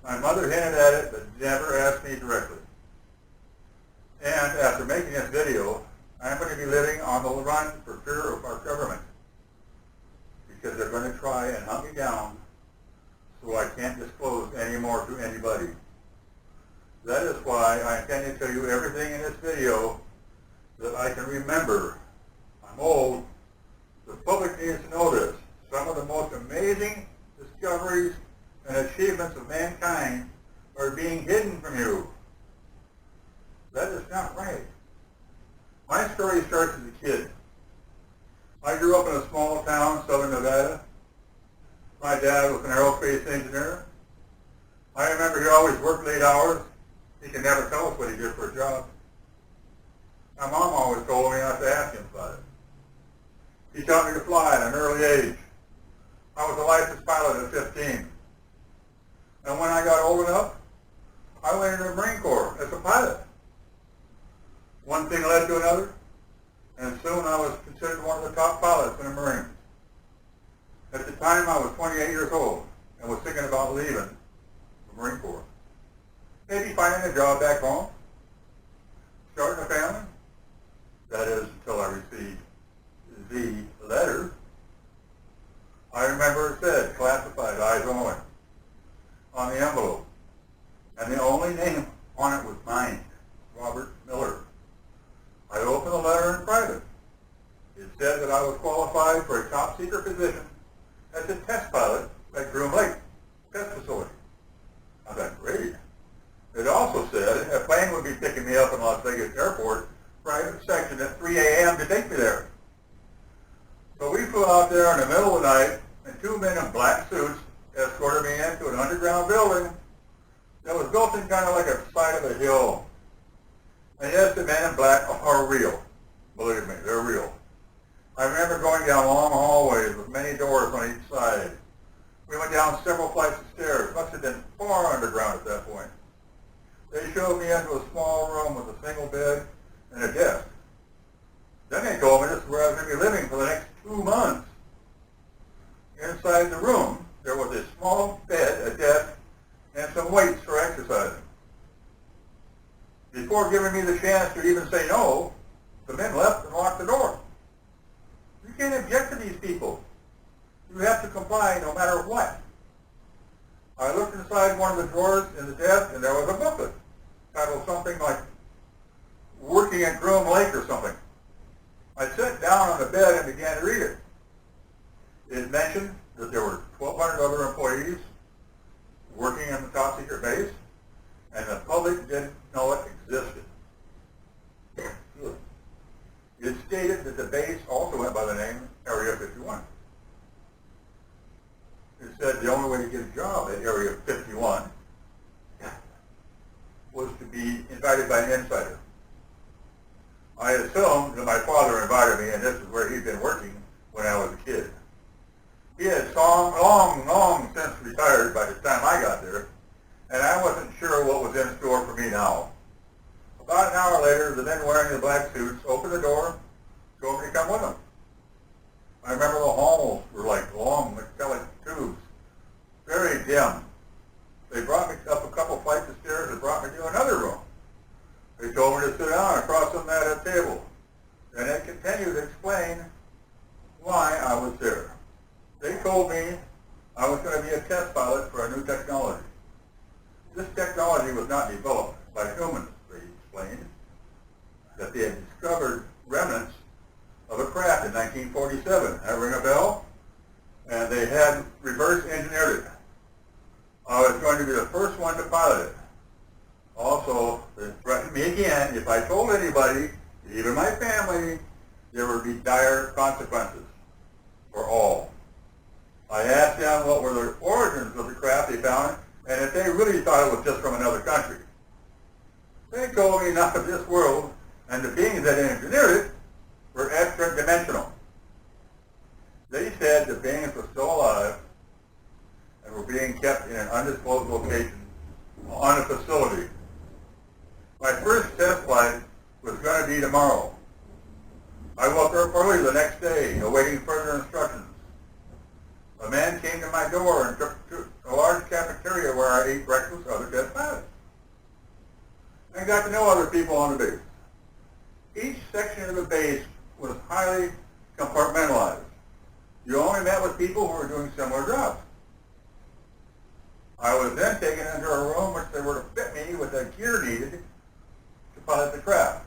My mother hinted at it, but never asked me directly. And after making this video, I'm going to be living on the run for fear of our government, because they're going to try and hunt me down so I can't disclose anymore to anybody. That is why I intend to tell you everything in this video that I can remember. I'm old. The public needs to know this. Some of the most amazing discoveries and achievements of mankind are being hidden from you. That is not right. My story starts as a kid. I grew up in a small town, southern Nevada. My dad was an aerospace engineer. I remember he always worked late hours. He could never tell us what he did for a job. My mom always told me not to ask him about it. He taught me to fly at an early age. I was a licensed pilot at 15. And when I got old enough, I went into the Marine Corps as a pilot. One thing led to another, and soon I was considered one of the top pilots in the Marines. At the time, I was 28 years old and was thinking about leaving the Marine Corps. Maybe finding a job back home, starting a family. That is, until I received the letter. I remember it said, classified, eyes only, on the envelope. And the only name on it was mine, Robert Miller. I opened the letter in private. It said that I was qualified for a top secret position as a test pilot at Groom Lake Test Facility. I thought, great. It also said a plane would be picking me up in Las Vegas Airport, private section at 3 a.m. to take me there. So we flew out there in the middle of the night, and two men in black suits escorted me into an underground building that was built in kind of like a side of a hill. And yes, the men in black are real. Believe me, they're real. I remember going down long hallways with many doors on each side. We went down several flights of stairs. Must have been far underground at that point. They showed me into a small room with a single bed and a desk. Then they told me this is where I was going to be living for the next 2 months. Inside the room, there was a small bed, a desk, and some weights for exercising. Before giving me the chance to even say no, the men left and locked the door. You can't object to these people. You have to comply no matter what. I looked inside one of the drawers in the desk, and there was a booklet titled something like Working at Groom Lake or something. I sat down on the bed and began to read it. It mentioned that there were 1,200 other employees working in the top secret base, and the public didn't know it existed. It stated that the base also went by the name Area 51. It said the only way to get a job at Area 51 was to be invited by an insider. I assumed that my father invited me, and this is where he'd been working when I was a kid. He had long since retired by the time I got there, and I wasn't sure what was in store for me now. About an hour later, the men wearing the black suits opened the door, told me to come with them. I remember the halls were like long metallic tubes, very dim. They brought me up a couple flights of stairs and brought me to another room. They told me to sit down across from that table. And they continued to explain why I was there. They told me I was going to be a test pilot for a new technology. This technology was not developed by humans, they explained, that they had discovered remnants of a craft in 1947. That ring a bell? And they had reverse engineered it. I was going to be the first one to pilot it. Also, they threatened me again, if I told anybody, even my family, there would be dire consequences for all. I asked them what were the origins of the craft they found, and if they really thought it was just from another country. They told me not of this world, and the beings that engineered it were extra-dimensional. They said the beings were still alive and were being kept in an undisclosed location on a facility. My first test flight was going to be tomorrow. I woke up early the next day, awaiting further instructions. A man came to my door and took a large cafeteria where I ate breakfast with other dead pilots. And got to know other people on the base. Each section of the base was highly compartmentalized. You only met with people who were doing similar jobs. I was then taken into a room which they were to fit me with the gear needed to pilot the craft,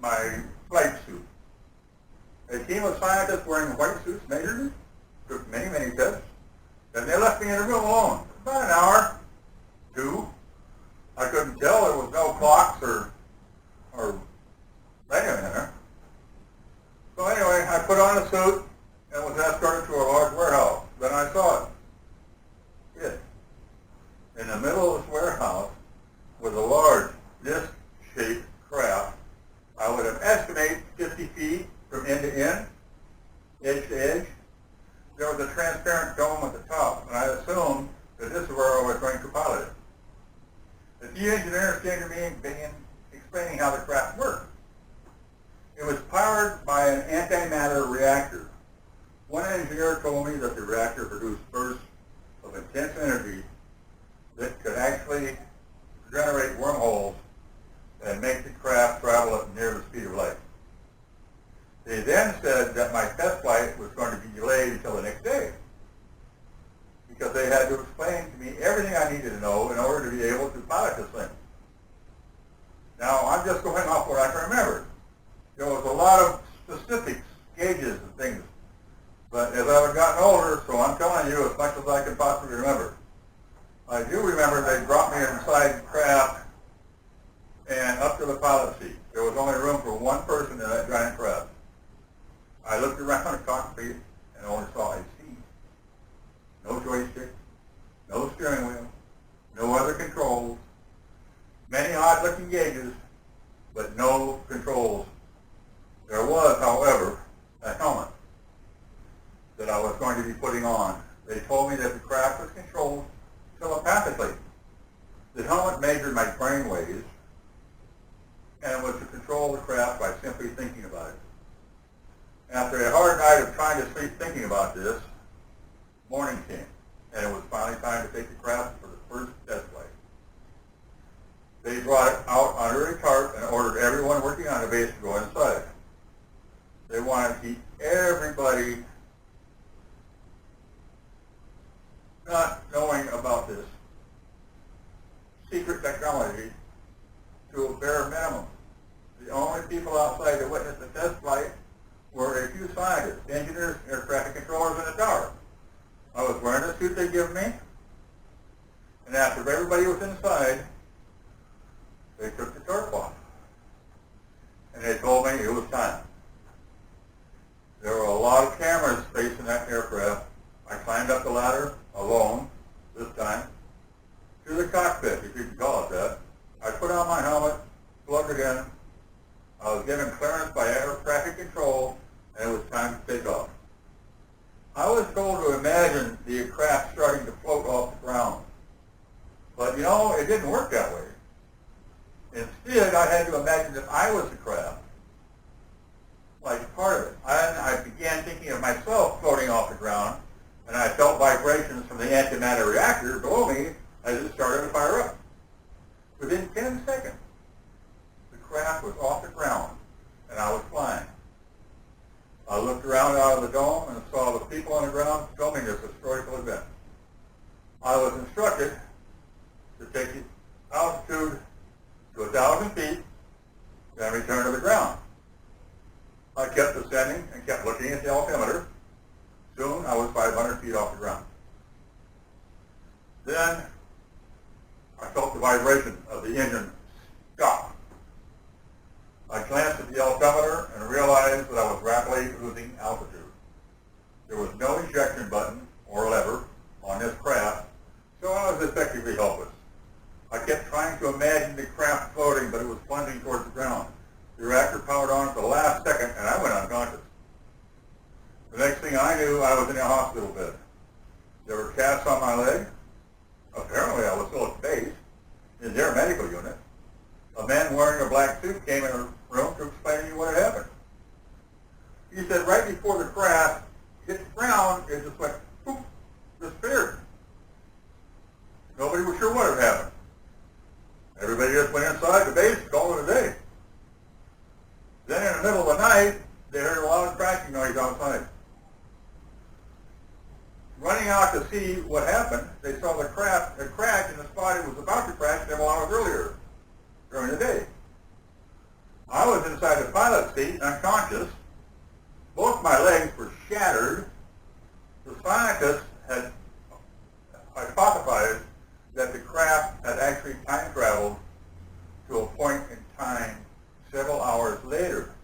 my flight suit. A team of scientists wearing white suits measured me, took many, many tests, then they left me in a room alone. About an hour, 2. I couldn't tell, there was no clocks or radio in there. So anyway, I put on a suit and was escorted to a large warehouse. Then I saw it. In the middle of this warehouse was a large disc-shaped craft. I would have estimated 50 feet from end to end, edge to edge. There was a transparent dome at the top, and I assumed that this is where I was going to pilot it. The few engineers came to me and began explaining how the craft worked. It was powered by an antimatter reactor. One engineer told me that the reactor produced bursts of intense energy that could actually generate wormholes and make the craft travel at near the speed of light. They then said that my test flight was going to be delayed until the next day because they had to explain to me everything I needed to know in order to be able to pilot this thing. Now, I'm just going off what I can remember. There was a lot of specifics, gauges and things, but as I've gotten older, so I'm telling you as much as I can possibly remember. I do remember they brought me inside the craft and up to the pilot seat. There was only room for one person in that giant craft. I looked around the cockpit and only saw a seat. No joystick, no steering wheel, no other controls, many odd-looking gauges, but no controls. There was, however, a helmet that I was going to be putting on. They told me that the craft was controlled telepathically. The helmet measured my brain waves and was to control the craft by simply thinking about it. After a hard night of trying to sleep thinking about this, morning came, and it was finally time to take the craft for the first test flight. They brought it out under a tarp and ordered everyone working on the base to go inside. They wanted to keep everybody not knowing about this secret technology to a bare minimum. The only people outside that witnessed the test flight were a few scientists, engineers, air traffic controllers in the tower. I was wearing the suit they give me, and after everybody was inside, they took the tarp off. And they told me it was time. There were a lot of cameras facing that aircraft. I climbed up the ladder alone, this time, to the cockpit, if you can call it that. I put on my helmet, plugged it in. I was given clearance by air traffic control, and it was time to take off. I was told to imagine the craft starting to float off the ground. But you know, it didn't work that way. Instead, I had to imagine that I was the craft, like part of it. I began thinking of myself floating off the ground, and I felt vibrations from the antimatter reactor below me as it started to fire up. Within 10 seconds, the craft was off the ground, and I was flying. I looked around out of the dome and saw the people on the ground filming this historical event. I was instructed to take the altitude to 1,000 feet, then return to the ground. I kept ascending and kept looking at the altimeter. Soon I was 500 feet off the ground. Then I felt the vibration of the engine stop. I glanced at the altimeter and realized that I was rapidly losing altitude. There was no ejection button or lever on this craft, so I was effectively helpless. I kept trying to imagine the craft floating, but it was plunging towards the ground. The reactor powered on at the last second, and I went unconscious. The next thing I knew, I was in a hospital bed. There were casts on my leg. Apparently, I was still at the base, in their medical unit. A man wearing a black suit came in the room to explain to me what had happened. He said right before the craft hit the ground, it just went, poof, disappeared. Nobody was sure what had happened. Everybody just went inside the base and called it a day. Then in the middle of the night, they heard a loud cracking noise outside. Running out to see what happened, they saw the craft had crashed in the spot it was about to crash several hours earlier during the day. I was inside the pilot seat, unconscious. Both my legs were shattered. The scientists had hypothesized that the craft had actually time traveled to a point in time several hours later.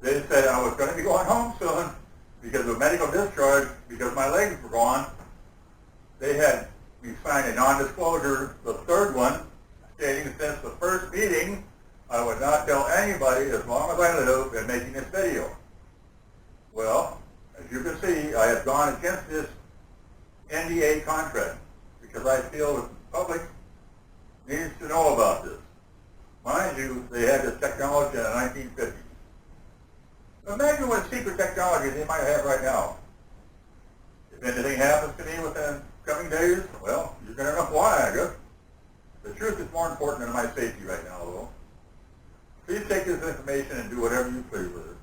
They said I was going to be going home soon because of medical discharge, because my legs were gone. They had me sign a non-disclosure, the third one, stating since the first meeting, I would not tell anybody as long as I live in making this video. Well, as you can see, I have gone against this NDA contract because I feel that the public needs to know about this. Mind you, they had this technology in the 1950s. Imagine what secret technology they might have right now. If anything happens to me within coming days, well, you're going to know why, I guess. The truth is more important than my safety right now, though. Please take this information and do whatever you please with it.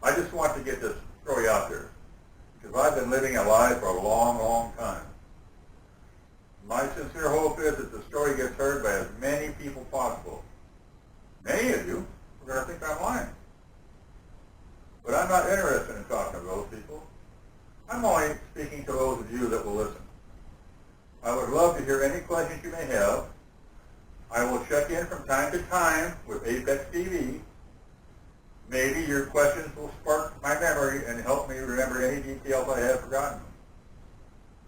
I just want to get this story out there because I've been living a lie for a long, long time. My sincere hope is that the story gets heard by as many people possible. Many of you are going to think I'm lying. But I'm not interested in talking to those people. I'm only speaking to those of you that will listen. I would love to hear any questions you may have. I will check in from time to time with Apex TV. Maybe your questions will spark my memory and help me remember any details I have forgotten.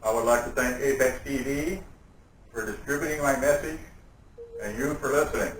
I would like to thank Apex TV for distributing my message and you for listening.